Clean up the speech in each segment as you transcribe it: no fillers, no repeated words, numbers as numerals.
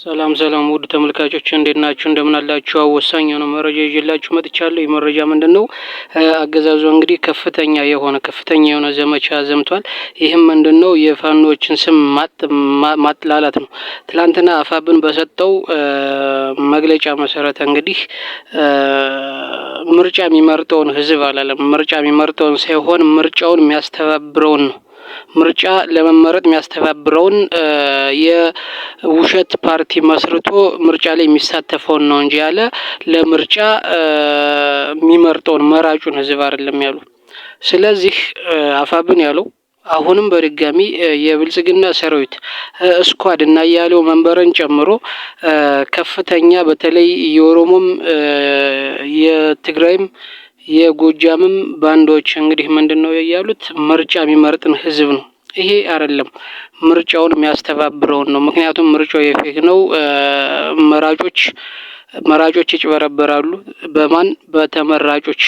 ሰላም ውድ ተመልካቾች እንዴት ናችሁ? እንደምን አላችሁ? ወሳኝ የሆነ መረጃ ይዤላችሁ መጥቻለሁ። የመረጃ ምንድነው? አገዛዙ እንግዲህ ከፍተኛ የሆነ ዘመቻ ዘምቷል። ይህም ምንድነው? የፋኖችን ስም ማጥላላት ነው። ትላንትና አፋብን በሰጠው መግለጫ መሰረት እንግዲህ ምርጫ የሚመርጠውን ህዝብ አላለም። ምርጫ የሚመርጠውን ሳይሆን ምርጫውን የሚያስተባብረውን ነው። ምርጫ ለመመረጥ የሚያስተባብረውን የውሸት ፓርቲ መስርቶ ምርጫ ላይ የሚሳተፈውን ነው እንጂ ያለ ለምርጫ የሚመርጠውን መራጩን ህዝብ አይደለም ያሉ። ስለዚህ አፋብን ያለው አሁንም በድጋሚ የብልጽግና ሰራዊት ስኳድ እና ያለው መንበረን ጨምሮ ከፍተኛ በተለይ የኦሮሞም የትግራይም የጎጃምም ባንዶች እንግዲህ ምንድነው ያሉት? ምርጫ የሚመርጥን ህዝብ ነው። ይሄ አይደለም ምርጫውን የሚያስተባብረውን ነው። ምክንያቱም ምርጫው የፌክ ነው። መራጮች ይጭበረበራሉ። በማን በተመራጮች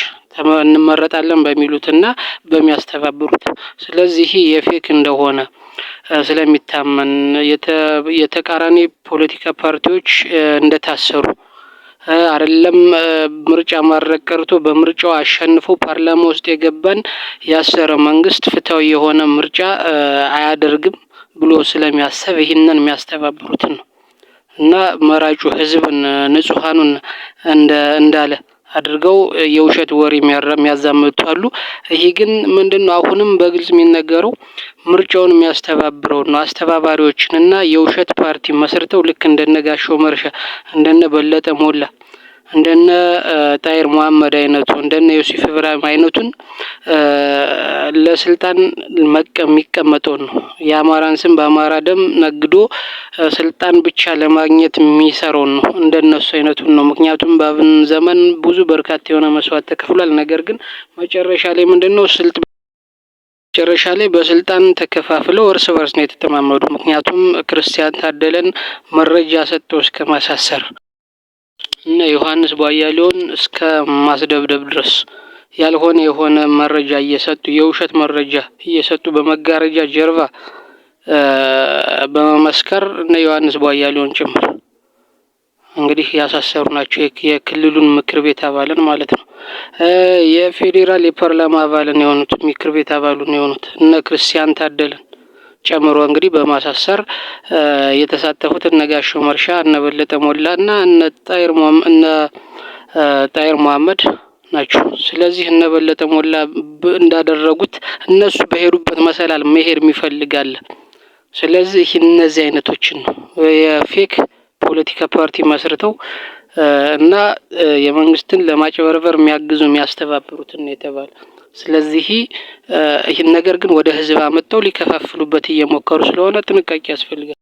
እንመረጣለን በሚሉትና በሚያስተባብሩት። ስለዚህ የፌክ እንደሆነ ስለሚታመን የተቃራኒ ፖለቲካ ፓርቲዎች እንደታሰሩ አይደለም ምርጫ ማድረግ ቀርቶ በምርጫው አሸንፎ ፓርላማ ውስጥ የገባን ያሰረ መንግስት ፍትሃዊ የሆነ ምርጫ አያደርግም ብሎ ስለሚያስብ ይህንን የሚያስተባብሩትን ነው እና መራጩ ህዝብን ንጹሃኑን እንዳለ አድርገው የውሸት ወሬ የሚያዛምቱ አሉ። ይሄ ግን ምንድነው? አሁንም በግልጽ የሚነገረው ምርጫውን የሚያስተባብረው ነው። አስተባባሪዎችን እና የውሸት ፓርቲ መስርተው ልክ እንደነ ጋሻው መርሻ እንደነ በለጠ ሞላ እንደነ ጣይር መሐመድ አይነቱ እንደነ ዮሴፍ ኢብራሂም አይነቱን ለስልጣን የሚቀመጠው ነው። የአማራን ስም በአማራ ደም ነግዶ ስልጣን ብቻ ለማግኘት የሚሰራው ነው። እንደነሱ አይነቱን ነው። ምክንያቱም በአብን ዘመን ብዙ በርካታ የሆነ መስዋዕት ተከፍሏል። ነገር ግን መጨረሻ ላይ ምንድነው? መጨረሻ ላይ በስልጣን ተከፋፍለው እርስ በርስ ነው የተተማመዱ። ምክንያቱም ክርስቲያን ታደለን መረጃ ሰጥተው እስከ ማሳሰር እና ዮሐንስ ቧያሌውን እስከ ማስደብደብ ድረስ የሆነ መረጃ እየሰጡ የውሸት መረጃ እየሰጡ በመጋረጃ ጀርባ በመመስከር እና ዮሐንስ ቧያሌውን ጭምር እንግዲህ ያሳሰሩ ናቸው። የክልሉን ምክር ቤት አባልን ማለት ነው። የፌዴራል የፓርላማ አባልን የሆኑት ምክር ቤት አባሉን የሆኑት እነ ክርስቲያን ታደለን ጨምሮ እንግዲህ በማሳሰር የተሳተፉት እነ ጋሻው መርሻ እነ በለጠ ሞላ እና እነ ጣይር መሐመድ ናቸው። ስለዚህ እነ በለጠ ሞላ እንዳደረጉት እነሱ በሄዱበት መሰላል መሄድ የሚፈልጋል። ስለዚህ እነዚህ አይነቶችን ነው የፌክ ፖለቲካ ፓርቲ መስርተው እና የመንግስትን ለማጭበርበር የሚያስተባብሩትን የተባለ። ስለዚህ ይህን ነገር ግን ወደ ህዝብ አመጣው ሊከፋፍሉበት እየሞከሩ ስለሆነ ጥንቃቄ ያስፈልጋል።